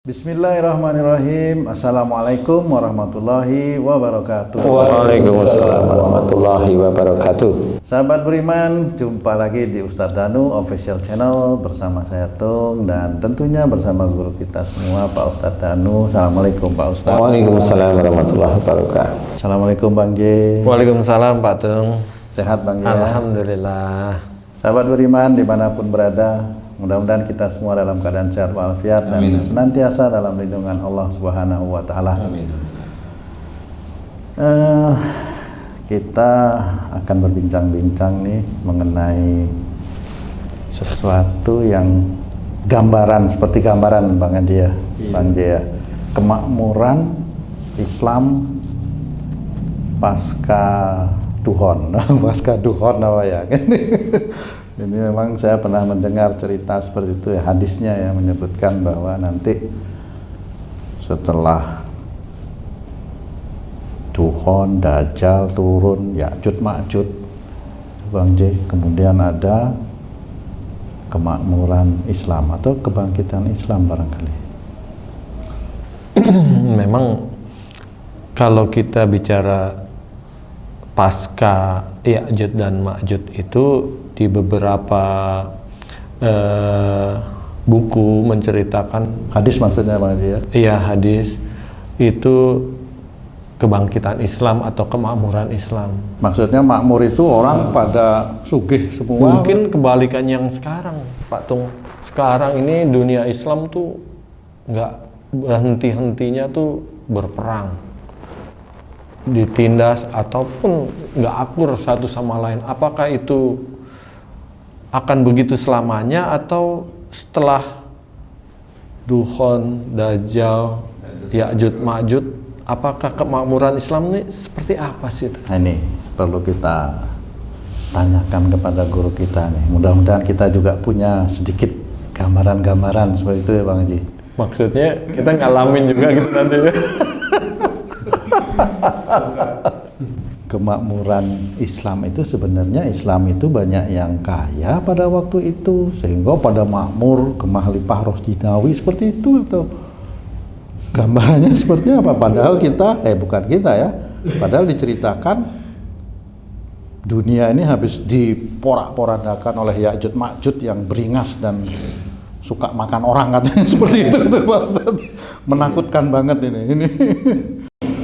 Bismillahirrahmanirrahim. Assalamualaikum warahmatullahi wabarakatuh. Waalaikumsalam warahmatullahi wabarakatuh. Sahabat beriman, jumpa lagi di Ustadz Danu Official Channel bersama saya Tung dan tentunya bersama guru kita semua Pak Ustadz Danu. Assalamualaikum Pak Ustadz. Waalaikumsalam warahmatullahi wabarakatuh. Assalamualaikum Bang J. Waalaikumsalam Pak Tung. Sehat Bang J? Alhamdulillah. Sahabat beriman dimanapun berada, mudah-mudahan kita semua dalam keadaan sehat walafiat dan senantiasa dalam lindungan Allah Subhanahu wa Ta'ala. Amin. Kita akan berbincang-bincang nih mengenai sesuatu yang gambaran, seperti gambaran Bang Andi ya, Bang J ya, kemakmuran Islam pasca Duhon, pasca Duhon apa ya? Ini memang saya pernah mendengar cerita seperti itu ya, hadisnya yang menyebutkan bahwa nanti setelah Duhon, Dajjal turun, Ya'juj Ma'juj, Bang J, kemudian ada kemakmuran Islam atau kebangkitan Islam barangkali. Memang kalau kita bicara pasca Ya'juj dan Ma'juj itu di beberapa buku menceritakan, Hadis maksudnya Bang J ya? iya hadis, itu kebangkitan Islam atau kemakmuran Islam. Maksudnya makmur itu orang pada sugih semua. Mungkin kebalikan yang sekarang Pak Tung. Sekarang ini dunia Islam tuh nggak henti-hentinya tuh berperang, ditindas ataupun nggak akur satu sama lain. Apakah itu akan begitu selamanya atau setelah Duhon, Dajjal, Ya'juj Ma'juj, apakah kemakmuran Islam ini seperti apa sih itu? Nah, ini perlu kita tanyakan kepada guru kita nih. Mudah-mudahan kita juga punya sedikit gambaran-gambaran seperti itu ya Bang Haji. Maksudnya kita ngalamin juga gitu nanti. Kemakmuran Islam itu sebenarnya Islam itu banyak yang kaya pada waktu itu sehingga pada makmur, kemah-lipah rohdinawi seperti itu, atau gambarannya seperti apa? Padahal kita, bukan kita ya, padahal diceritakan dunia ini habis diporak-porandakan oleh Ya'juj Ma'juj yang beringas dan suka makan orang katanya seperti itu tuh Pak Ustadz. Menakutkan banget ini.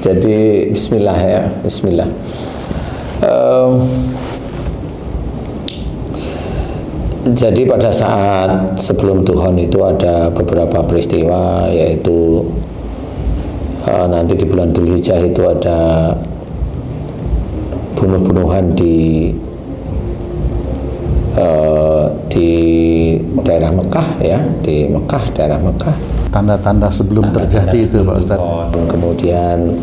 Jadi bismillah ya, bismillah. Jadi pada saat sebelum Duhon itu ada beberapa peristiwa, yaitu nanti di bulan Dzulhijjah itu ada bunuh-bunuhan di daerah Mekah ya, di Mekah, daerah Mekah. Tanda-tanda sebelum terjadi itu Pak Ustadz. Kemudian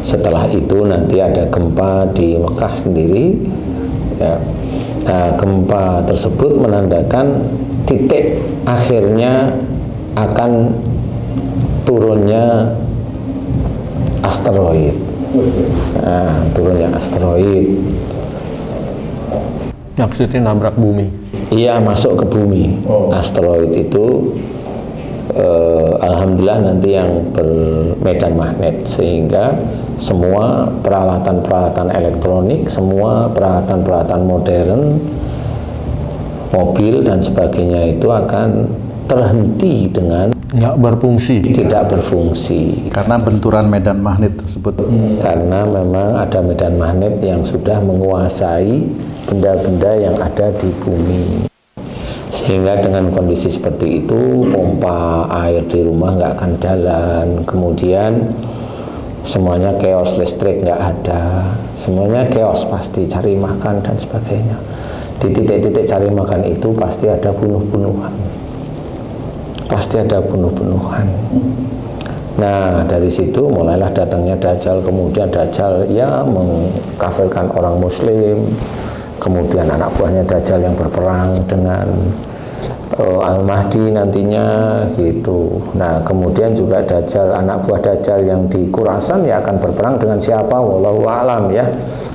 setelah itu nanti ada gempa di Mekah sendiri ya. Nah, gempa tersebut menandakan titik akhirnya akan turunnya asteroid. Nah, turunnya asteroid. Maksudnya nabrak bumi. Iya, masuk ke bumi. Asteroid itu alhamdulillah nanti yang bermedan magnet, sehingga semua peralatan-peralatan elektronik, semua peralatan-peralatan modern, mobil dan sebagainya itu akan terhenti dengan Nggak berfungsi. tidak berfungsi. Karena benturan medan magnet tersebut. Karena memang ada medan magnet yang sudah menguasai benda-benda yang ada di bumi. Sehingga dengan kondisi seperti itu, pompa air di rumah nggak akan jalan, kemudian semuanya chaos, listrik nggak ada, semuanya chaos, pasti cari makan dan sebagainya. Di titik-titik cari makan itu pasti ada bunuh-bunuhan, pasti ada bunuh-bunuhan. Nah, dari situ mulailah datangnya Dajjal, kemudian Dajjal ya mengkafirkan orang Muslim. Kemudian anak buahnya Dajjal yang berperang dengan Al-Mahdi nantinya gitu. Nah kemudian juga Dajjal, anak buah Dajjal yang di Khurasan ya akan berperang dengan siapa? Wallahu a'lam ya.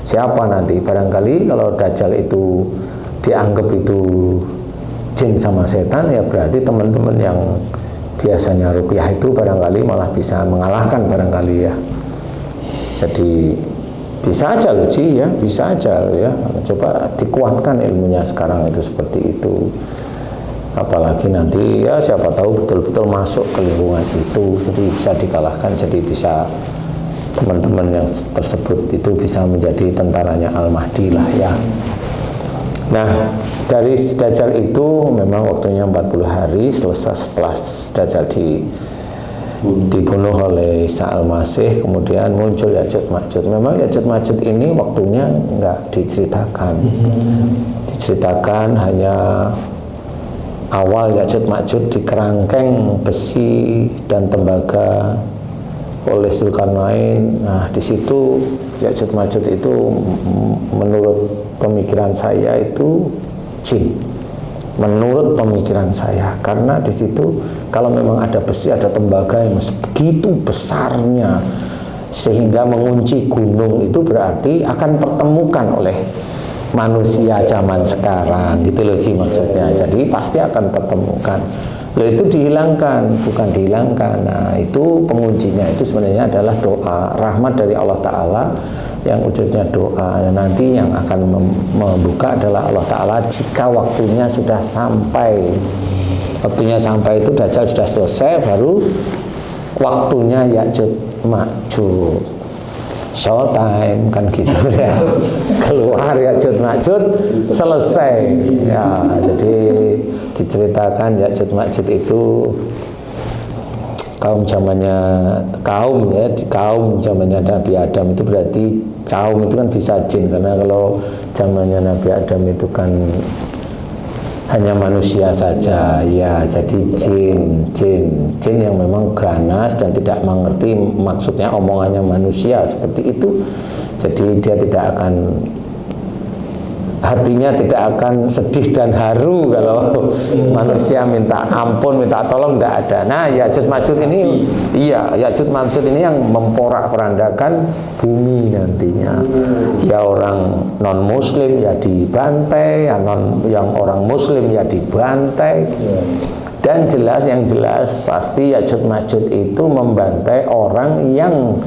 Siapa nanti? Barangkali kalau Dajjal itu dianggap itu jin sama setan, ya berarti teman-teman yang biasanya ruqyah itu barangkali malah bisa mengalahkan barangkali ya. Jadi bisa aja loh Ci ya, bisa aja loh ya. Coba dikuatkan ilmunya sekarang itu seperti itu. Apalagi nanti ya siapa tahu betul-betul masuk ke lingkungan itu, jadi bisa dikalahkan, jadi bisa teman-teman yang tersebut itu bisa menjadi tentaranya Al-Mahdi lah ya. Nah dari Dajjal itu memang waktunya 40 hari selesai setelah Dajjal dibunuh oleh Isa Al-Masih, kemudian muncul Ya'juj Ma'juj. Memang Ya'juj Ma'juj ini waktunya enggak diceritakan. Diceritakan hanya awal Ya'juj Ma'juj di kerangkeng besi dan tembaga oleh Zulkarnain. Nah, di situ Ya'juj Ma'juj itu menurut pemikiran saya itu jin. Menurut pemikiran saya, karena di situ kalau memang ada besi, ada tembaga yang begitu besarnya sehingga mengunci gunung, itu berarti akan pertemukan oleh manusia zaman sekarang gitu loh Ci maksudnya. Jadi pasti akan pertemukan. Loh itu dihilangkan, bukan dihilangkan. Nah itu penguncinya itu sebenarnya adalah doa, rahmat dari Allah Ta'ala yang wujudnya doa. Dan nanti yang akan membuka adalah Allah Ta'ala jika waktunya sudah sampai. Waktunya sampai itu Dajjal sudah selesai, baru waktunya Ya'juj Ma'juj. Showtime kan gitu ya, keluar Ya'juj Ma'juj selesai ya. Jadi diceritakan Ya'juj Ma'juj itu kaum zamannya Nabi Adam, itu berarti kaum itu kan bisa jin, karena kalau zamannya Nabi Adam itu kan hanya manusia saja ya. Jadi jin yang memang ganas dan tidak mengerti maksudnya omongannya manusia seperti itu. Jadi dia tidak akan, hatinya tidak akan sedih dan haru kalau manusia minta ampun, minta tolong, tidak ada. Nah Ya'juj Ma'juj ini, iya Ya'juj Ma'juj ini yang memporak-porandakan bumi nantinya. Ya orang non muslim ya dibantai, yang orang muslim ya dibantai. Dan yang jelas pasti Ya'juj Ma'juj itu membantai orang yang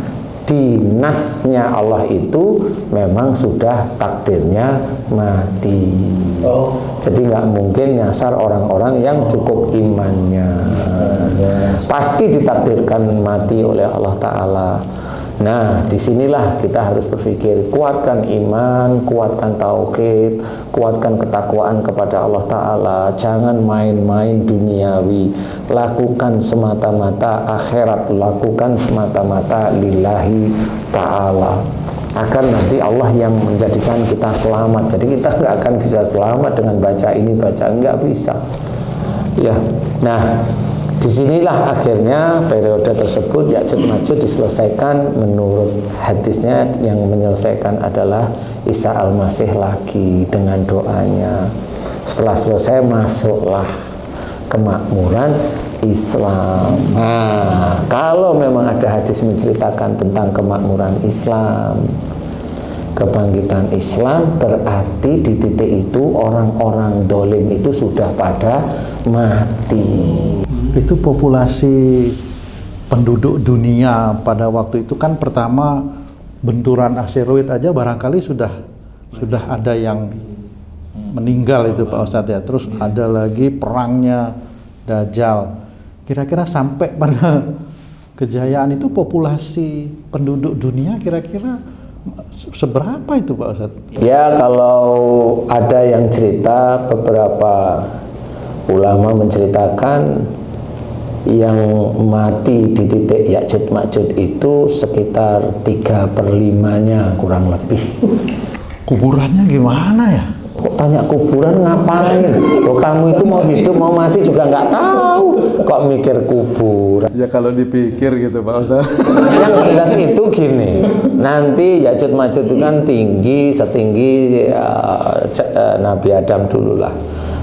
dinasnya Allah itu memang sudah takdirnya mati. Jadi nggak mungkin nyasar orang-orang yang cukup imannya. Pasti ditakdirkan mati oleh Allah Ta'ala. Nah, disinilah kita harus berpikir, kuatkan iman, kuatkan tauhid, kuatkan ketakwaan kepada Allah Ta'ala. Jangan main-main duniawi, lakukan semata-mata akhirat, lakukan semata-mata lillahi Ta'ala. Akan nanti Allah yang menjadikan kita selamat. Jadi kita nggak akan bisa selamat dengan baca ini, baca nggak bisa. Ya, nah disinilah akhirnya periode tersebut Ya'juj Ma'juj diselesaikan. Menurut hadisnya yang menyelesaikan adalah Isa Al-Masih lagi dengan doanya. Setelah selesai masuklah kemakmuran Islam. Nah, kalau memang ada hadis menceritakan tentang kemakmuran Islam, kebangkitan Islam, berarti di titik itu orang-orang dolim itu sudah pada mati. Itu populasi penduduk dunia pada waktu itu kan pertama benturan asteroid aja barangkali sudah ada yang meninggal itu Pak Ustadz ya. Terus ada lagi perangnya Dajjal. Kira-kira sampai pada kejayaan itu populasi penduduk dunia kira-kira seberapa itu Pak Ustadz? Ya kalau ada yang cerita, beberapa ulama menceritakan yang mati di titik Ya'juj Ma'juj itu sekitar 3/5-nya kurang lebih. Kuburannya gimana ya? Kok tanya kuburan ngapain? Kok kamu itu mau hidup mau mati juga nggak tahu, kok mikir kuburan? Ya kalau dipikir gitu Pak Ustadz. Yang jelas itu gini, nanti Ya'juj Ma'juj itu kan tinggi setinggi Nabi Adam dulu lah.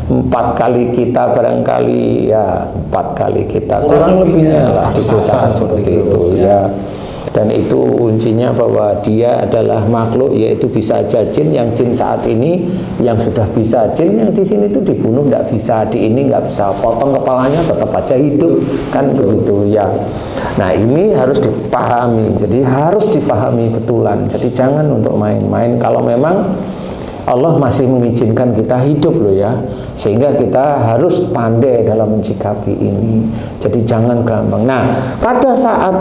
4 kali kita barangkali, ya 4 kali kita kurang lebihnya lah diceritakan seperti itu ya. Dan itu kuncinya bahwa dia adalah makhluk, yaitu bisa aja jin. Yang jin saat ini yang sudah bisa jin, yang di sini itu dibunuh nggak bisa, di ini nggak bisa, potong kepalanya tetap aja hidup, kan begitu ya. Nah ini harus dipahami, jadi harus difahami betulan. Jadi jangan untuk main-main. Kalau memang Allah masih mengizinkan kita hidup loh ya, sehingga kita harus pandai dalam mensikapi ini. Jadi jangan gampang. Nah pada saat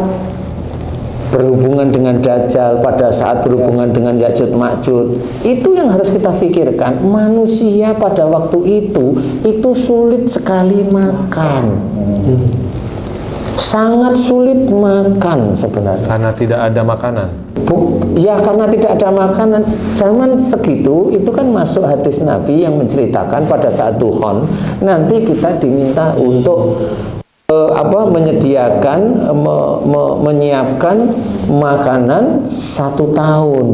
berhubungan dengan Dajjal, pada saat berhubungan dengan Ya'juj Ma'juj, itu yang harus kita pikirkan. Manusia pada waktu itu sulit sekali makan, sangat sulit makan sebenarnya. Karena tidak ada makanan. Ya karena tidak ada makanan. Zaman segitu itu kan masuk hadis Nabi yang menceritakan pada saat duhon nanti kita diminta untuk menyediakan, menyiapkan makanan 1 tahun,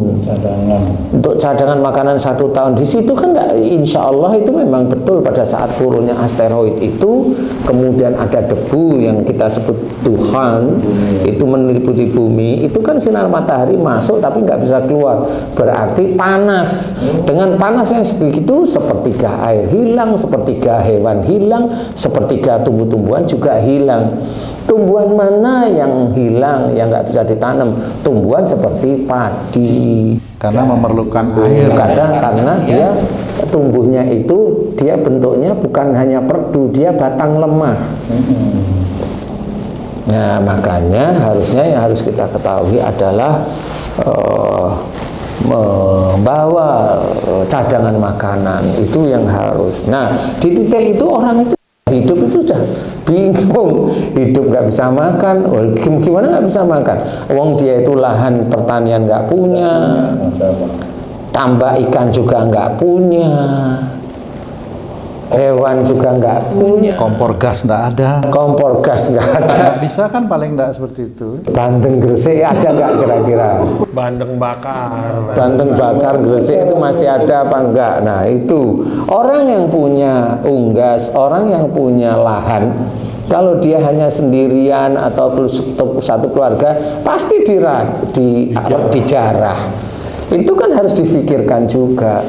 untuk cadangan makanan 1 tahun. Di situ kan nggak, insya Allah itu memang betul pada saat turunnya asteroid itu, kemudian ada debu yang kita sebut Tuhan, itu meliputi bumi, itu kan sinar matahari masuk tapi nggak bisa keluar, berarti panas. Dengan panas yang sebegitu, sepertiga air hilang, sepertiga hewan hilang, sepertiga tumbuh-tumbuhan juga hilang. Tumbuhan mana yang hilang, yang nggak bisa ditanam? Tumbuhan seperti padi, Karena memerlukan air. kadang karena dia tumbuhnya itu, dia bentuknya bukan hanya perdu, dia batang lemah. Nah makanya harusnya yang harus kita ketahui adalah membawa cadangan makanan, itu yang harus. Nah di titik itu orang itu hidup itu sudah bingung, hidup nggak bisa makan. Gimana nggak bisa makan? Wong dia itu lahan pertanian nggak punya, tambak ikan juga nggak punya, hewan juga nggak punya, Kompor gas nggak ada. kompor gas nggak ada. Nggak bisa kan, paling nggak seperti itu. Bandeng Gresik ada nggak kira-kira? Bandeng bakar. Bandeng bakar Gresik itu masih ada apa enggak? Nah itu orang yang punya unggas, orang yang punya lahan, kalau dia hanya sendirian atau satu keluarga, pasti dijarah. Itu kan harus difikirkan juga.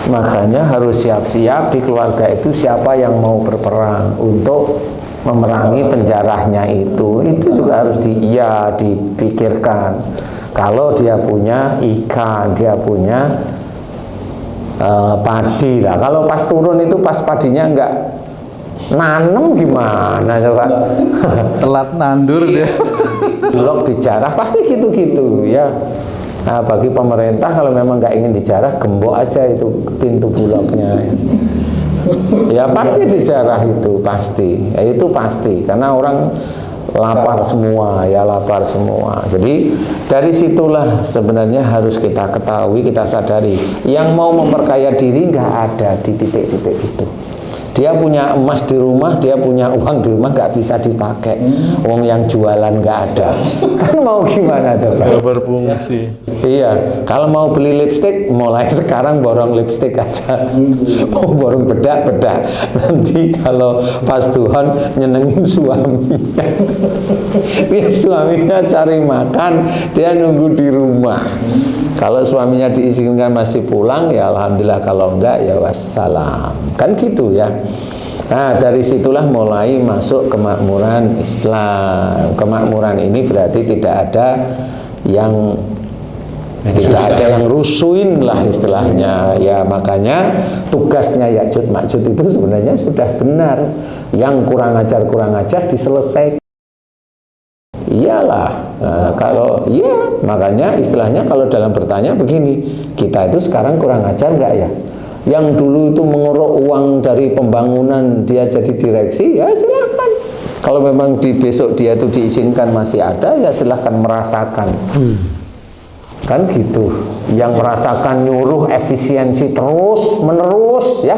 Makanya harus siap-siap di keluarga itu siapa yang mau berperang untuk memerangi penjarahnya itu juga harus dipikirkan. Kalau dia punya ikan, dia punya padi lah. Kalau pas turun itu pas padinya enggak nanem gimana coba? Telat nandur dia. Bulog dijarah pasti gitu-gitu ya. Nah bagi pemerintah kalau memang nggak ingin dijarah, gembok aja itu pintu bulognya. Ya pasti dijarah itu pasti. Ya itu pasti karena orang lapar semua, ya lapar semua. Jadi dari situlah sebenarnya harus kita ketahui, kita sadari, yang mau memperkaya diri nggak ada di titik-titik itu. Dia punya emas di rumah, dia punya uang di rumah, nggak bisa dipakai. Uang yang jualan nggak ada. Kan mau gimana coba? Nggak berfungsi. Iya, kalau mau beli lipstik, mulai sekarang borong lipstik aja. Mau borong bedak. Nanti kalau pas Tuhan nyenengin suaminya. Biar suaminya cari makan, dia nunggu di rumah. Kalau suaminya diizinkan masih pulang, ya alhamdulillah. Kalau enggak, ya wassalam. Kan gitu ya. Nah dari situlah mulai masuk kemakmuran Islam. Kemakmuran ini berarti tidak ada yang rusuhin lah istilahnya ya. Makanya tugasnya Ya'juj Ma'juj itu sebenarnya sudah benar. Yang kurang ajar diselesaikan. Iyalah, kalau iya, makanya istilahnya kalau dalam bertanya begini, kita itu sekarang kurang ajar nggak ya? Yang dulu itu menguruk uang dari pembangunan dia jadi direksi, ya silakan. Kalau memang besok dia itu diizinkan masih ada, ya silahkan merasakan. Kan gitu. Yang merasakan nyuruh efisiensi terus menerus ya.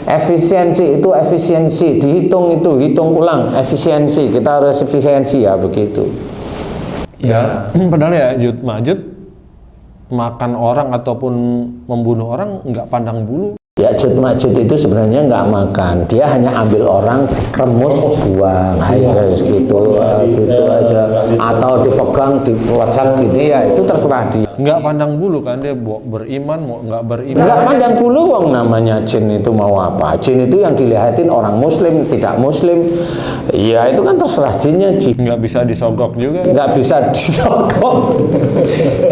Efisiensi itu efisiensi, dihitung itu, hitung ulang efisiensi. Kita harus efisiensi ya begitu. Ya, padahal ya Ya'juj Ma'juj makan orang ataupun membunuh orang nggak pandang bulu. Ya'juj Ma'juj itu sebenarnya nggak makan, dia hanya ambil orang, remus, buang, harus gitu aja, atau dipegang, dipelacak gitu ya, itu terserah dia. Nggak pandang bulu kan, dia beriman mau nggak beriman. Nggak pandang bulu, wong namanya jin itu mau apa? Jin itu yang dilihatin orang muslim, tidak muslim, ya itu kan terserah jinnya. Jin Nggak bisa disogok juga. nggak bisa disogok,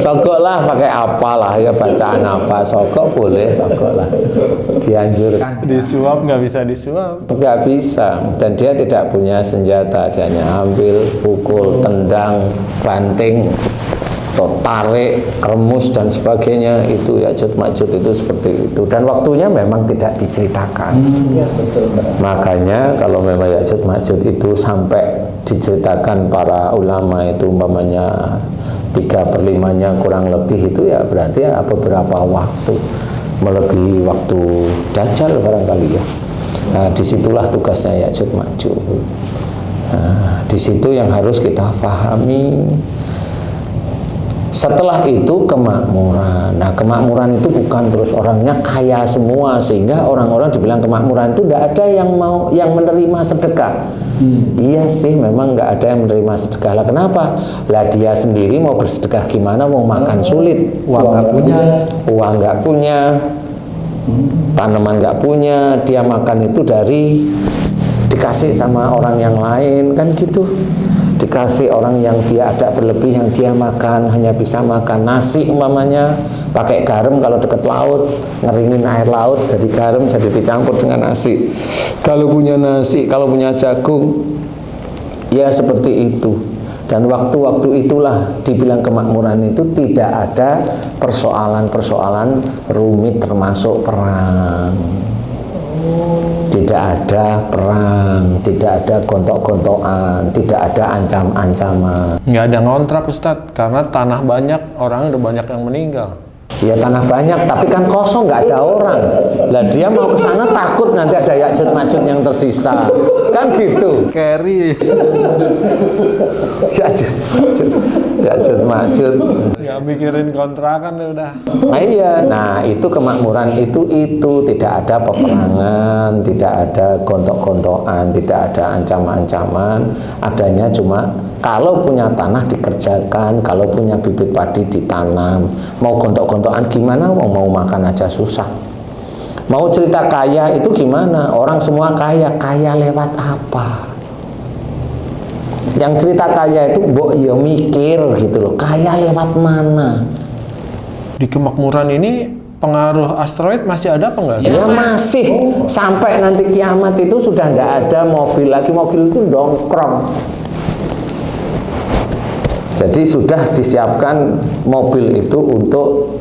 sogok lah pakai apalah ya, bacaan apa, sogok boleh, sogok lah, dianjurkan. Disuap nggak bisa disuap. Nggak bisa, dan dia tidak punya senjata, dia hanya ambil, pukul, tendang, banting, atau tarik, remus dan sebagainya. Itu Ya'juj Ma'juj itu seperti itu, dan waktunya memang tidak diceritakan. Makanya kalau memang Ya'juj Ma'juj itu sampai diceritakan para ulama itu umpamanya 3/5-nya kurang lebih, itu ya berarti ya beberapa waktu, melebihi waktu Dajjal barangkali ya. Nah, disitulah tugasnya Ya'juj Ma'juj. Nah, disitu yang harus kita pahami. Setelah itu kemakmuran. Nah, kemakmuran itu bukan terus orangnya kaya semua, sehingga orang-orang dibilang kemakmuran itu tidak ada yang menerima sedekah. Iya sih, memang nggak ada yang menerima sedekah. Lah kenapa? Lah dia sendiri mau bersedekah gimana? Mau makan sulit, Uang nggak punya, uang nggak punya, tanaman nggak punya, dia makan itu dari dikasih sama orang yang lain, kan gitu. Dikasih orang yang dia ada berlebih, yang dia makan hanya bisa makan nasi umpamanya, pakai garam kalau dekat laut, ngeringin air laut jadi garam, jadi dicampur dengan nasi. Kalau punya nasi, kalau punya jagung, ya seperti itu. Dan waktu-waktu itulah dibilang kemakmuran itu tidak ada persoalan-persoalan rumit termasuk perang. Tidak ada perang, tidak ada gontok-gontokan, tidak ada ancam-ancaman. Nggak ada ngontrak Ustadz, karena tanah banyak, orang udah banyak yang meninggal. Ya tanah banyak, tapi kan kosong, nggak ada orang. Lah dia mau ke sana takut nanti ada Ya'juj Ma'juj yang tersisa, kan gitu. Carry. Ya'juj Ma'juj. Nggak mikirin kontrakan ya udah. Nah iya, nah itu kemakmuran itu tidak ada peperangan, tidak ada gontok-gontokan, tidak ada ancaman-ancaman. Adanya cuma kalau punya tanah dikerjakan, kalau punya bibit padi ditanam. Mau gontok-gontokan gimana? Mau makan aja susah. Mau cerita kaya itu gimana? Orang semua kaya, kaya lewat apa? Yang cerita kaya itu mbok ya mikir gitu loh, kaya lewat mana? Di kemakmuran ini pengaruh asteroid masih ada apa enggak? Ya masih, sampai nanti kiamat itu sudah tidak ada mobil lagi, mobil itu dongkrong. Jadi sudah disiapkan mobil itu untuk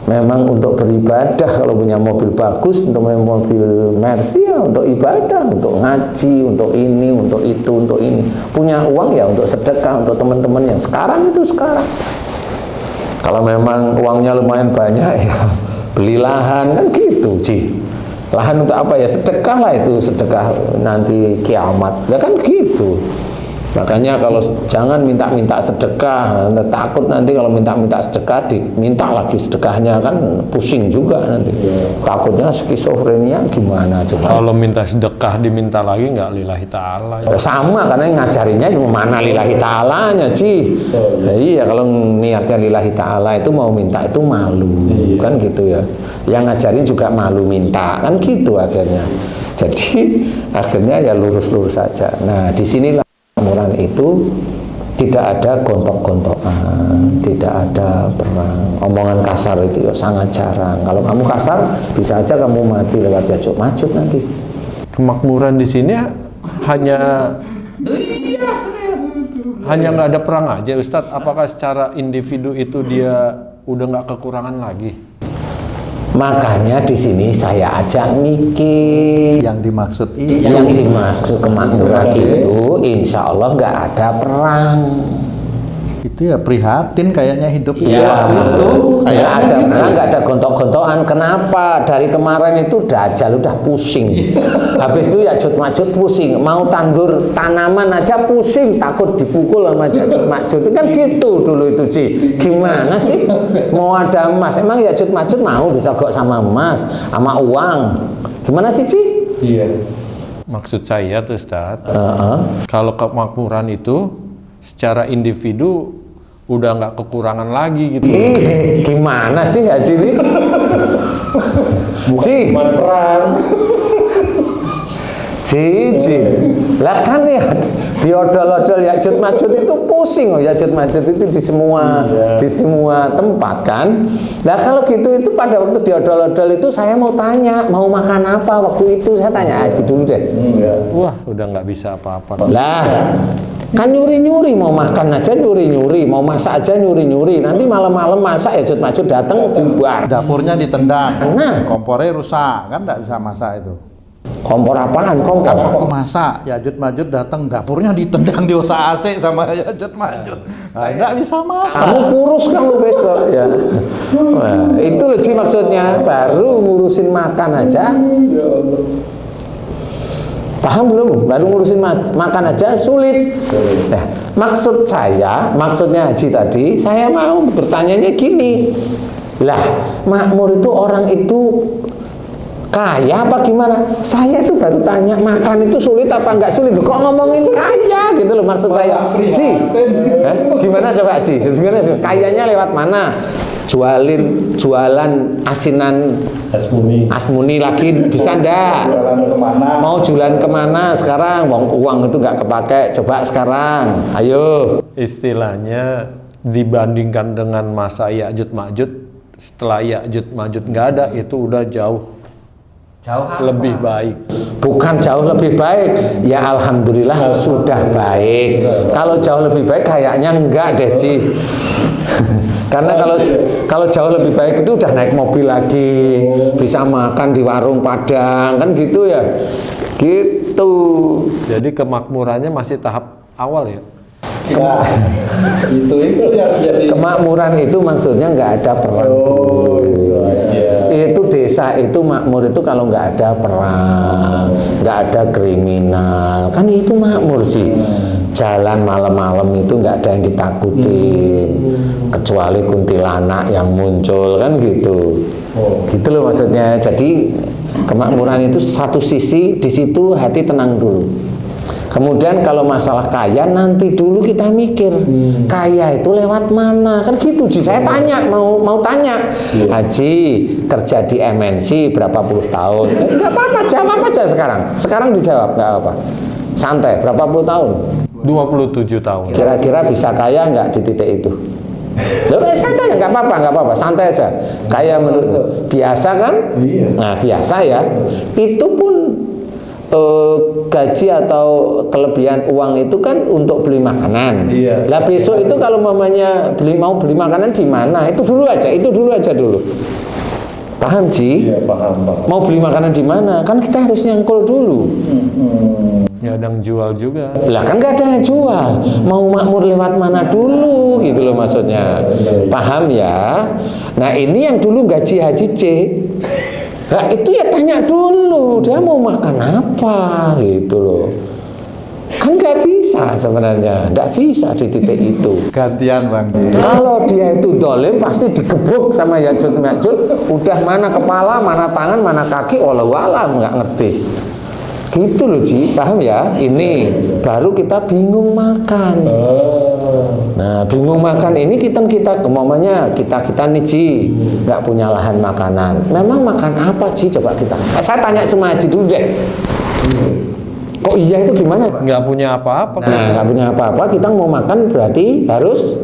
memang untuk beribadah. Kalau punya mobil bagus, untuk mobil Mercy ya untuk ibadah, untuk ngaji, untuk ini, untuk itu, untuk ini. Punya uang ya untuk sedekah, untuk teman-teman yang sekarang itu sekarang. Kalau memang uangnya lumayan banyak ya beli lahan, kan gitu Ji. Lahan untuk apa ya? Sedekah lah, itu sedekah nanti kiamat. Ya kan gitu. Makanya kalau jangan minta-minta sedekah, takut nanti kalau minta-minta sedekah diminta lagi sedekahnya, kan pusing juga nanti. Takutnya skizofrenia gimana coba. Kalau minta sedekah diminta lagi nggak lillahi ta'ala. Sama, karena yang ngajarinya itu mana lillahi ta'alanya Ci. Ya, iya, kalau niatnya lillahi ta'ala itu mau minta itu malu, kan gitu ya. Yang ngajarin juga malu minta, kan gitu akhirnya. Jadi akhirnya ya lurus-lurus saja. Nah disinilah kemakmuran itu tidak ada gontok-gontokan, tidak ada perang. Omongan kasar itu ya sangat jarang. Kalau kamu kasar, bisa aja kamu mati lewat Ya'juj Ma'juj nanti. Kemakmuran di sini hanya nggak ada perang aja Ustadz. Apakah secara individu itu dia udah nggak kekurangan lagi? Makanya di sini saya ajak mikir. yang dimaksud ini Yang dimaksud kemakmuran itu insya Allah nggak ada perang. itu ya prihatin kayaknya hidup Ya, itu nggak ada perang, nggak ada gontok-gontokan. Kenapa? Dari kemarin itu Dajjal udah pusing. Habis itu Ya'juj Ma'juj pusing. Mau tandur tanaman aja pusing, takut dipukul sama Ya'juj Ma'juj. Itu kan gitu dulu itu, Ci. Gimana sih? Mau ada emas, emang Ya'juj Ma'juj mau disogok sama emas, sama uang? Gimana sih, Ci? Iya. Maksud saya tuh Ustaz, kalau kemakmuran itu secara individu udah nggak kekurangan lagi gitu. Gimana sih Haji ini? Ci, Ci, lah kan ya diodol-odol Ya'juj Ma'juj itu pusing loh. Ya'juj Ma'juj itu di semua tempat kan. Lah kalau gitu itu pada waktu diodol-odol itu saya mau tanya mau makan apa waktu itu, saya tanya Haji dulu deh. Wah udah nggak bisa apa-apa. Lah kan nyuri-nyuri, mau makan aja nyuri-nyuri, mau masak aja nyuri-nyuri. Nanti malam-malam masak Ya'juj Ma'juj datang bubar. Dapurnya ditendang, Nah. kompornya rusak, kan nggak bisa masak itu. Kompor apaan? Kompor. Kan waktu masak, Ya'juj Ma'juj datang, dapurnya ditendang, diosak AC sama Ya'juj Ma'juj. Nah, nggak bisa masak. Kamu kurus kamu besok ya. Nah, itu loh Ci maksudnya, baru ngurusin makan aja. Paham belum? Baru ngurusin makan aja sulit. Nah, maksudnya Haji tadi, saya mau bertanyanya gini. Lah, makmur itu orang itu kaya apa gimana? Saya tuh baru tanya makan itu sulit apa enggak sulit? Kok ngomongin kaya gitu loh maksud saya. Ji, gimana coba Ji? Gimana sih? Kayanya lewat mana? Jualan asinan Asmuni lagi bisa ndak? Mau jualan kemana sekarang? Uang itu nggak kepake. Coba sekarang, ayo. Istilahnya dibandingkan dengan masa Ya'juj Ma'juj, setelah Ya'juj Ma'juj nggak ada, itu udah jauh lebih baik. Bukan jauh lebih baik, ya alhamdulillah sudah baik. Kalau jauh lebih baik kayaknya enggak deh Ci. Karena kalau jauh lebih baik itu udah naik mobil lagi, bisa makan di warung Padang kan gitu ya. Gitu. Jadi kemakmurannya masih tahap awal ya. Itu yang jadi Kemakmuran itu maksudnya nggak ada perang. Itu desa itu makmur itu kalau nggak ada perang, nggak ada kriminal, kan itu makmur sih. Jalan malam-malam itu nggak ada yang ditakutin, kecuali kuntilanak yang muncul kan gitu. Gitu loh maksudnya. Jadi kemakmuran itu satu sisi, di situ hati tenang dulu. Kemudian kalau masalah kaya nanti dulu kita mikir kaya itu lewat mana kan gitu. Saya tanya mau tanya Haji kerja di MNC berapa puluh tahun? Enggak apa-apa, jawab aja sekarang dijawab nggak apa, santai. Berapa puluh tahun? 27 tahun. Kira-kira bisa kaya nggak di titik itu? Loh, saya tanya nggak apa-apa, santai aja. Kaya menurut biasa kan? Nah biasa ya. Itu pun gaji atau kelebihan uang itu kan untuk beli makanan. Lah besok itu kalau mamanya mau beli makanan di mana? Itu dulu aja dulu. Paham Ji? Iya, paham. Mau beli makanan di mana? Kan kita harus nyangkul dulu. Nggak ada yang jual juga. Lah kan nggak ada yang jual. Mau makmur lewat mana dulu gitu loh maksudnya. Paham ya? Nah ini yang dulu gaji Haji C. Nah itu ya tanya dulu dia mau makan apa gitu loh. Kan nggak bisa sebenarnya, nggak bisa di titik itu. gantian Bang. Kalau dia itu dolim pasti digebuk sama Ya'juj Ma'juj. Udah mana kepala, mana tangan, mana kaki, walau alam nggak ngerti. Gitu loh Ji, paham ya? Ini baru kita bingung makan. Nah bingung makan ini kita kemamanya kita nih Ji nggak punya lahan makanan. Memang makan apa Ji? Coba kita. Saya tanya sama Haji dulu deh. Kok iya itu gimana? Nggak punya apa-apa. Nah nggak punya apa-apa, kita mau makan berarti harus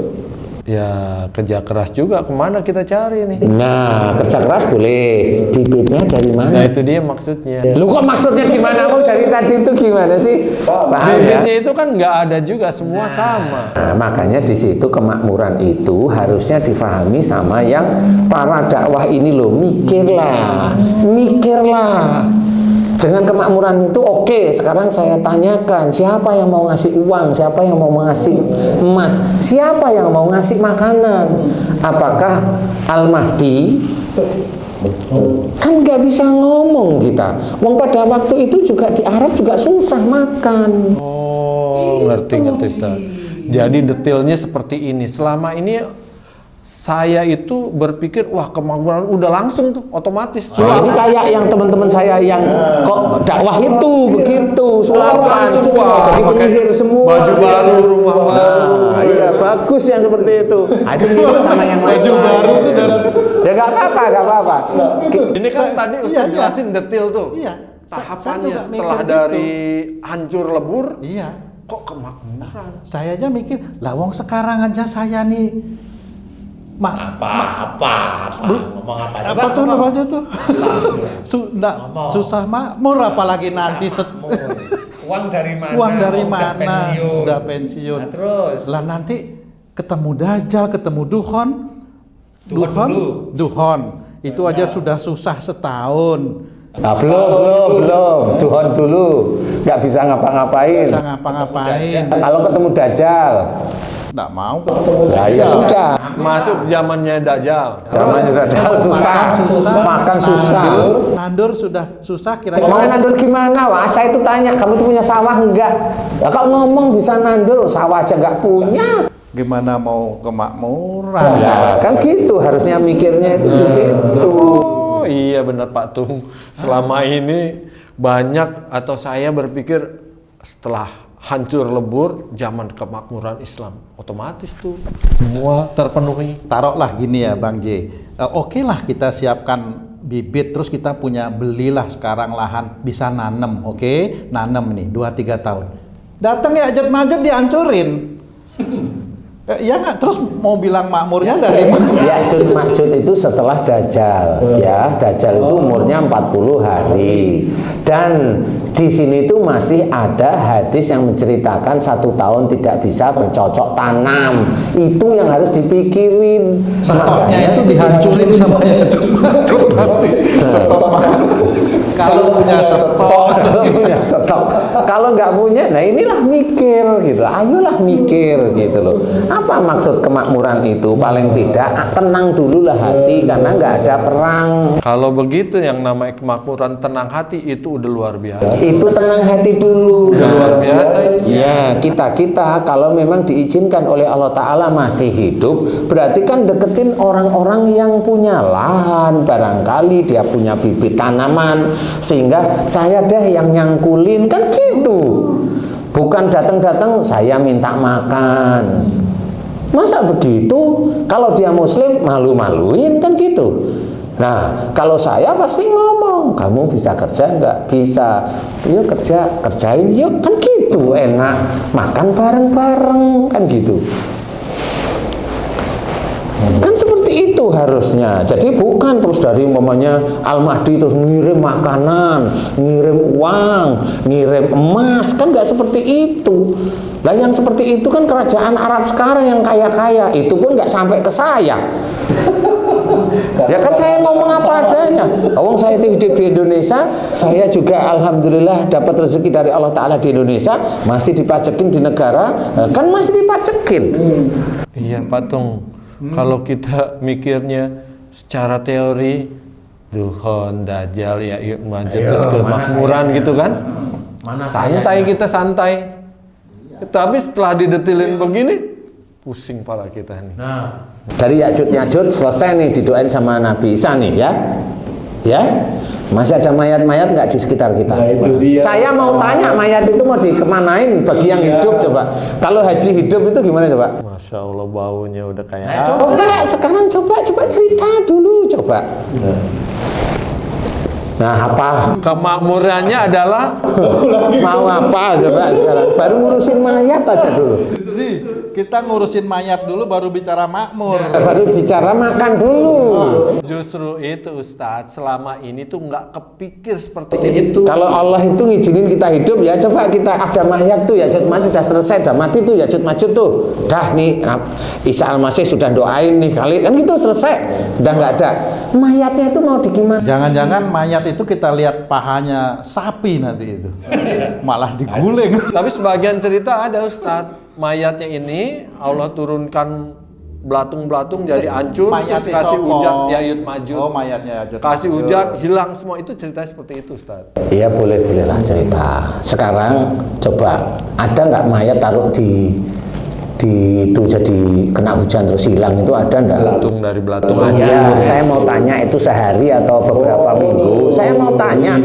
Ya kerja keras juga, kemana kita cari nih? Nah, kerja keras boleh. Bibitnya dari Nah mana? itu dia maksudnya. Lu kok maksudnya gimana? Kok dari tadi itu gimana sih? Paham ya? Bibitnya itu kan nggak ada juga, semua sama. Nah, makanya di situ kemakmuran itu harusnya difahami sama yang para dakwah ini loh. Mikirlah. Dengan kemakmuran itu oke, sekarang saya tanyakan siapa yang mau ngasih uang, siapa yang mau ngasih emas, siapa yang mau ngasih makanan. Apakah Al-Mahdi Kan nggak bisa ngomong kita. Wong pada waktu itu juga di Arab juga susah makan. Oh, ngerti Ustaz. Jadi detailnya seperti ini. Selama ini saya itu berpikir, wah kemakmuran udah langsung tuh, otomatis. Nah, ini kayak yang teman-teman saya yang kok dakwah itu begitu, sulapan, jadi penyihir semua. Baju baru, rumah baru. Nah, iya bagus yang seperti itu. Nah, itu mirip sama yang lain. Baju baru tuh dari Ya nggak apa-apa. Ini kan tadi Ustaz jelasin detail tuh. Iya. Tahapannya Saya juga setelah mikir dari hancur lebur, Iya. kok kemakmuran? Saya aja mikir, lah wong sekarang aja saya nih Ngomong apa aja? apa tuh namanya tuh? Ngomong. Susah makmur apalagi nanti Uang dari mana? uang dari Udah mana? pensiun. Udah pensiun. Nah, terus Lah nanti ketemu Dajjal, ketemu Duhon. Duhon. Itu aja sudah susah setahun. Nah, belum. Duhon dulu, nggak bisa ngapa-ngapain. Bisa ngapa-ngapain. Kalau ketemu Dajjal, Nggak mau. ya sudah. Masuk zamannya Dajjal. Zamannya Dajjal susah, makan susah. Nandur sudah susah Ngomongin kira-kira. nandur gimana? Wah, saya itu tanya, kamu tuh punya sawah enggak? Ya kok ngomong bisa nandur, sawah aja nggak punya. Gimana mau kemakmuran? Ya, kan gitu, harusnya mikirnya itu di situ. Oh iya benar Pak Tung. Selama ini banyak atau saya berpikir setelah hancur lebur zaman kemakmuran Islam, otomatis tuh semua terpenuhi. Taruhlah gini ya Bang J. Oke lah kita siapkan bibit, terus kita belilah sekarang lahan, bisa nanem, oke? Nanem nih 2-3 tahun. Datang ya Ya'juj dihancurin. Ya nggak, terus mau bilang makmurnya dari mana? Ya'juj Ma'juj itu setelah Dajjal, ya. Dajjal itu umurnya 40 hari. Dan di sini itu masih ada hadis yang menceritakan 1 tahun tidak bisa bercocok tanam. Itu yang harus dipikirin. Stoknya itu dihancurin sama Ya'juj Ma'juj nanti. Stok makan. Kalau punya stok, kalau nggak punya, nah inilah mikir gitu. Ayolah mikir gitu loh. Apa maksud kemakmuran itu? Paling tidak tenang dululah hati karena nggak ada perang. Kalau begitu yang namanya kemakmuran tenang hati itu udah luar biasa. Itu tenang hati dulu. Udah luar biasa. Ya, kita kalau memang diizinkan oleh Allah Ta'ala masih hidup, berarti kan deketin orang-orang yang punya lahan, barangkali dia punya bibit tanaman, sehingga saya deh yang nyangkulin, kan gitu. Bukan datang-datang saya minta makan. Masa begitu? Kalau dia muslim malu-maluin kan gitu. Nah, kalau saya pasti ngomong, kamu bisa kerja nggak? Bisa. Yuk kerjain yuk, kan gitu, enak. Makan bareng-bareng, kan gitu. Kan seperti itu harusnya. Jadi bukan terus dari umpamanya Al-Mahdi terus ngirim makanan, ngirim uang, ngirim emas, kan nggak seperti itu. Lah yang seperti itu kan kerajaan Arab sekarang yang kaya-kaya, itu pun nggak sampai ke saya. Ya kan saya ngomong apa adanya. Wong saya itu hidup di Indonesia, saya juga alhamdulillah dapat rezeki dari Allah Ta'ala di Indonesia, masih dipacekin di negara, kan masih dipacekin. Iya Pak Tung. Kalau kita mikirnya secara teori, Duhon, Dajjal, Ya'juj Ma'juj, terus kemakmuran gitu kan, santai kita santai. Tapi setelah didetilin begini, pusing pala kita nih. Dari Ya'juj Ma'juj selesai nih didoain sama Nabi Isa nih ya. Ya, masih ada mayat-mayat nggak di sekitar kita? Nah, itu dia. Saya mau tanya mayat itu mau dikemanain bagi yang hidup coba. Kalau haji hidup itu gimana coba? Masya Allah baunya udah kayak Coba sekarang coba cerita dulu coba. Nah apa? kemakmurannya adalah Mau apa coba sekarang? Baru ngurusin mayat aja dulu. Itu sih, kita ngurusin mayat dulu baru bicara makmur. Baru bicara makan dulu. justru itu Ustadz, selama ini tuh nggak kepikir seperti itu. Kalau Allah itu ngizinin kita hidup, ya coba kita ada mayat tuh Ya'juj Ma'juj sudah selesai, dah mati tuh Ya'juj Ma'juj tuh, dah nih Isa Al-Masih sudah doain nih kali kan gitu selesai, udah nggak ada. Mayatnya itu mau digimana? Jangan-jangan mayat itu kita lihat pahanya sapi nanti itu, malah diguling. Tapi sebagian cerita ada Ustadz, mayatnya ini Allah turunkan belatung-belatung jadi hancur, terus Mayatnya kasih sopo. hujan Ya'juj Ma'juj. Oh, mayatnya Ya'juj Kasih Ma'juj. hujan, hilang semua, itu ceritanya seperti itu, Ustaz. Iya boleh-bolehlah cerita. Sekarang coba ada nggak mayat taruh di itu jadi kena hujan terus hilang, itu ada nggak? Belatung dari belatung aja. Ya, saya mau tanya itu sehari atau beberapa minggu. Saya mau tanya,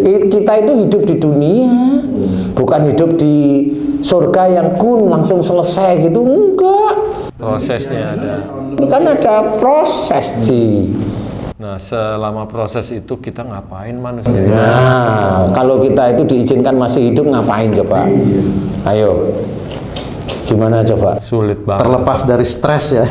kita itu hidup di dunia, bukan hidup di surga yang kun langsung selesai gitu, enggak. Prosesnya ada. Kan ada proses sih. Nah, selama proses itu kita ngapain manusia? Nah, kalau kita itu diizinkan masih hidup ngapain coba? Ayo, gimana coba? Sulit banget. Terlepas dari stres ya.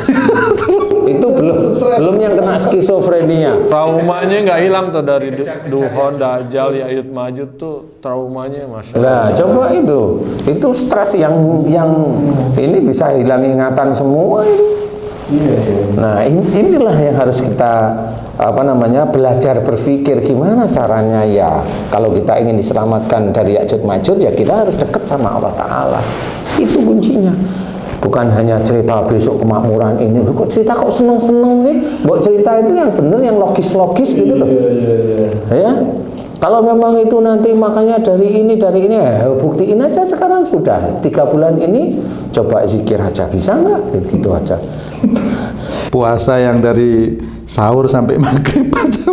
Itu belum yang kena skizofrenia. Traumanya nggak hilang tuh dari Duhon, Dajjal, Ya'juj Ma'juj tuh traumanya, masya Allah. Nah, coba itu stres yang ini bisa hilang ingatan semua itu. Nah, inilah yang harus kita belajar berpikir gimana caranya ya. Kalau kita ingin diselamatkan dari Ya'juj Ma'juj ya kita harus dekat sama Allah Ta'ala. Itu kuncinya. Bukan hanya cerita besok kemakmuran ini, kok cerita kok seneng-seneng sih? Buat cerita itu yang bener, yang logis-logis gitu loh. Ya, kalau memang itu nanti makanya dari ini buktiin aja sekarang sudah 3 bulan ini coba zikir aja, bisa nggak? Gitu aja. Puasa yang dari sahur sampai maghrib aja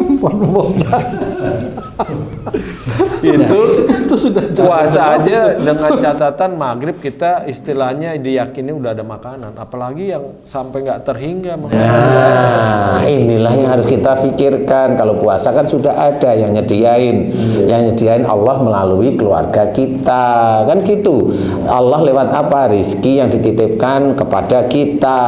itu sudah puasa aja dengan catatan maghrib kita istilahnya diyakini udah ada makanan, apalagi yang sampai nggak terhingga makanan. Nah, inilah yang harus kita pikirkan. Kalau puasa kan sudah ada yang nyediain, Allah melalui keluarga kita, kan gitu. Allah lewat apa? Rizki yang dititipkan kepada kita.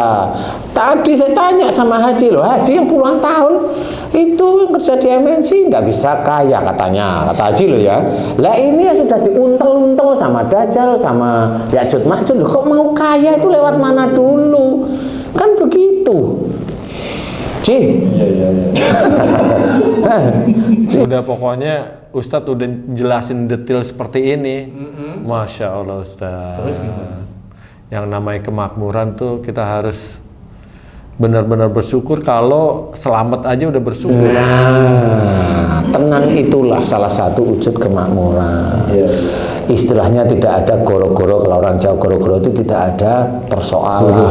Tadi saya tanya sama Haji loh, Haji yang puluhan tahun itu yang kerja di MNC nggak bisa kaya katanya, kata Haji loh ya. Lah ini ya sudah diuntel-untel sama Dajjal, sama Ya'juj Ma'juj, loh kok mau kaya itu lewat mana dulu? Kan begitu. Udah pokoknya Ustadz udah jelasin detail seperti ini. Masya Allah Ustadz. Terus gimana? Yang namanya kemakmuran tuh kita harus benar-benar bersyukur. Kalau selamat aja udah bersyukur. Nah, tenang itulah salah satu wujud kemakmuran. Istilahnya tidak ada goro-goro. Kalau orang Jawa goro-goro itu tidak ada persoalan,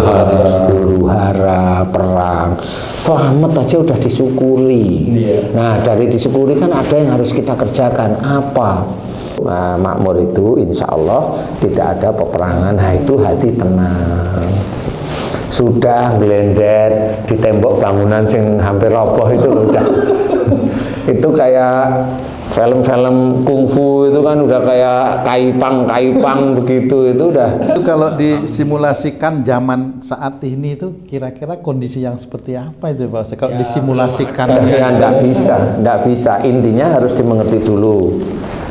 huru-hara, perang. Selamat aja udah disyukuri. Nah, dari disyukuri kan ada yang harus kita kerjakan. Apa? Nah, makmur itu insya Allah tidak ada peperangan. Nah, itu hati tenang. Sudah gelender di tembok bangunan yang hampir roboh itu loh, udah itu kayak film-film kungfu itu kan udah kayak kaipang begitu, itu udah. Itu kalau disimulasikan zaman saat ini itu kira-kira kondisi yang seperti apa itu Pak? Kalau disimulasikan Ya enggak bisa. Intinya harus dimengerti dulu.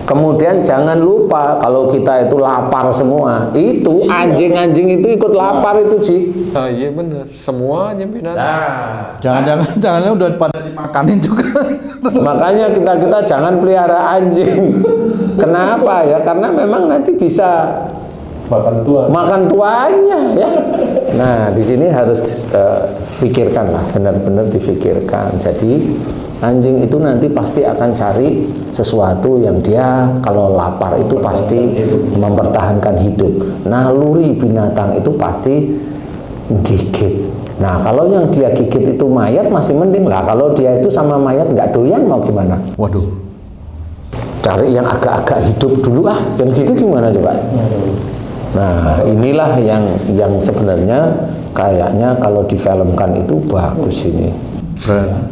Kemudian jangan lupa kalau kita itu lapar semua, itu anjing-anjing itu ikut lapar itu Ji. Ah, iya bener, semuanya binatang. Jangan-jangan udah pada dimakanin juga. Makanya kita jangan pelihara anjing. Kenapa ya? Karena memang nanti bisa makan tuannya ya. Nah, di sini harus pikirkan lah, benar-benar difikirkan. Jadi anjing itu nanti pasti akan cari sesuatu yang dia kalau lapar itu pasti mempertahankan hidup. Naluri binatang itu pasti gigit. Nah, kalau yang dia gigit itu mayat masih mending lah. Kalau dia itu sama mayat nggak doyan mau gimana? Waduh. Cari yang agak-agak hidup dulu yang gitu gimana coba? Nah, inilah yang sebenarnya kayaknya kalau difilmkan itu bagus ini.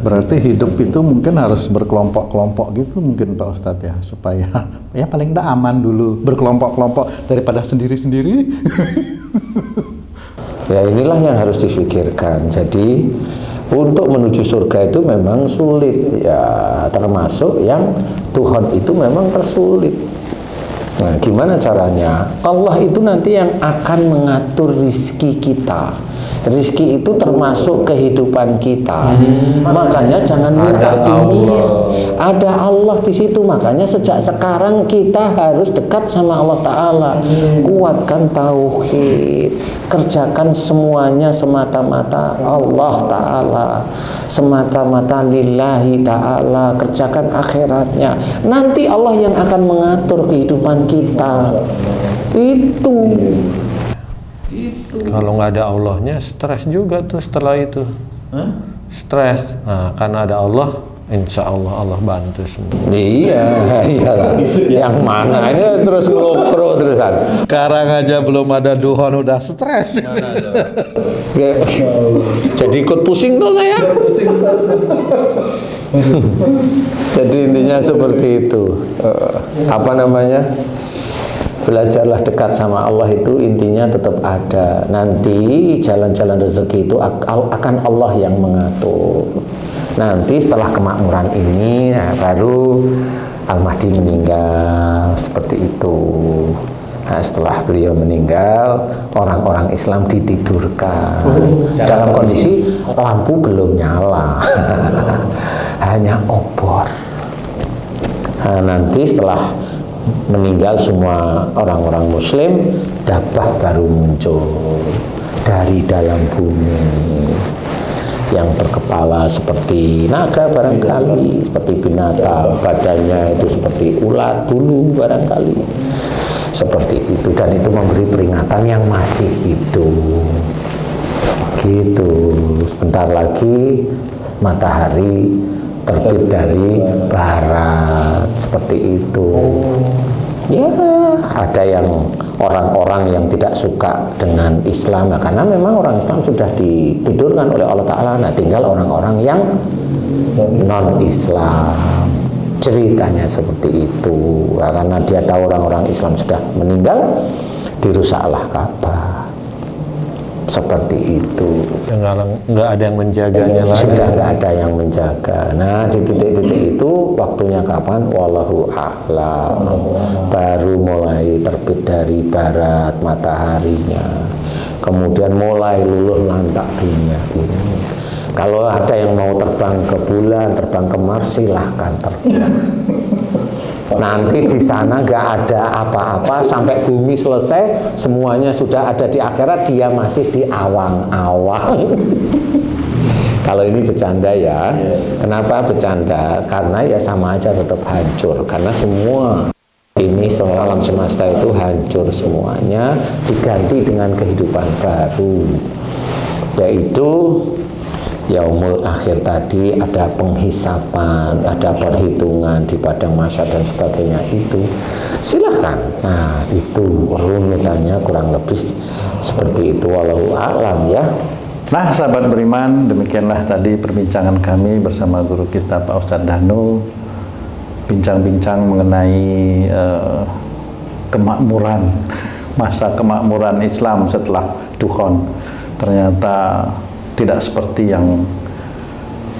Berarti hidup itu mungkin harus berkelompok-kelompok gitu mungkin Pak Ustadz ya, supaya ya paling tidak aman dulu berkelompok-kelompok daripada sendiri-sendiri. Ya inilah yang harus difikirkan. Jadi untuk menuju surga itu memang sulit ya, termasuk yang Tuhan itu memang tersulit. Nah, gimana caranya? Allah itu nanti yang akan mengatur rizki kita. Rizki itu termasuk kehidupan kita. Makanya jangan minta dunia. Ada Allah di situ. Makanya sejak sekarang kita harus dekat sama Allah Ta'ala. Kuatkan tauhid. Kerjakan semuanya semata-mata Allah Ta'ala. Semata-mata lillahi Ta'ala. Kerjakan akhiratnya. Nanti Allah yang akan mengatur kehidupan kita. Itu. Kalau nggak ada Allahnya, stres juga tuh setelah itu. Stres. Nah, karena ada Allah, insya Allah Allah bantu semua. Iya, iyalah. Yang mana ini terus ngelokro terusan. Sekarang aja belum ada duhon udah stres. Jadi ikut pusing tuh saya. Jadi intinya seperti itu. Apa namanya? Belajarlah dekat sama Allah itu intinya tetap ada. Nanti jalan-jalan rezeki itu akan Allah yang mengatur. Nanti setelah kemakmuran ini, nah, baru Al-Mahdi meninggal seperti itu. Nah, setelah beliau meninggal, orang-orang Islam ditidurkan dalam kondisi lampu belum nyala, hanya obor. Nah, nanti setelah meninggal semua orang-orang Muslim, dabah baru muncul dari dalam bumi yang berkepala seperti naga barangkali, seperti binatang, badannya itu seperti ulat bulu barangkali, seperti itu, dan itu memberi peringatan yang masih hidup gitu. Sebentar lagi matahari terbit dari barat seperti itu. Ya, ada yang orang-orang yang tidak suka dengan Islam, nah, karena memang orang Islam sudah ditidurkan oleh Allah Ta'ala. Nah, tinggal orang-orang yang non-Islam, ceritanya seperti itu. Nah, karena dia tahu orang-orang Islam sudah meninggal, dirusaklah Ka'bah seperti itu. Nggak ada yang menjaganya lagi. Sudah nggak ada yang menjaga. Nah, di titik-titik itu waktunya kapan? Wallahu a'lam. Baru mulai terbit dari barat mataharinya. Kemudian mulai luluh lantak dunia ini. Kalau ada yang mau terbang ke bulan, terbang ke Mars, silahkan terbang. Nanti di sana nggak ada apa-apa sampai bumi selesai, semuanya sudah ada di akhirat, dia masih di awang-awang. Kalau ini bercanda ya. Kenapa bercanda? Karena ya sama aja tetap hancur. Karena semua ini alam semesta itu hancur semuanya, diganti dengan kehidupan baru, yaitu yaumul akhir tadi. Ada penghisapan, ada perhitungan di padang mahsyar dan sebagainya itu. Silahkan. Nah, itu runutannya kurang lebih seperti itu. Wallahu a'lam ya. Nah, sahabat beriman, demikianlah tadi perbincangan kami bersama guru kita Pak Ustadz Danu, bincang-bincang mengenai kemakmuran, masa kemakmuran Islam setelah dukhon. Ternyata tidak seperti yang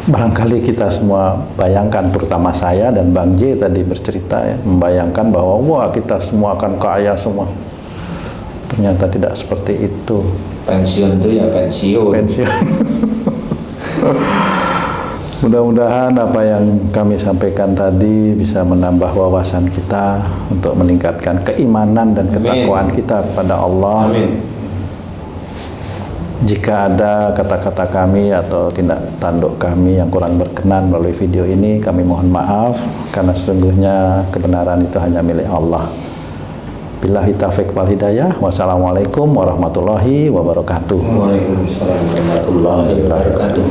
barangkali kita semua bayangkan, terutama saya dan Bang J tadi bercerita ya, membayangkan bahwa wah kita semua akan kaya semua. Ternyata tidak seperti itu. Pensiun itu ya pensiun. Mudah-mudahan apa yang kami sampaikan tadi bisa menambah wawasan kita untuk meningkatkan keimanan dan ketakwaan kita kepada Allah. Amin. Jika ada kata-kata kami atau tindak tanduk kami yang kurang berkenan melalui video ini, kami mohon maaf, karena sesungguhnya kebenaran itu hanya milik Allah. Billahi taufiq wal hidayah. Wassalamualaikum warahmatullahi wabarakatuh. Waalaikumsalam warahmatullahi wabarakatuh.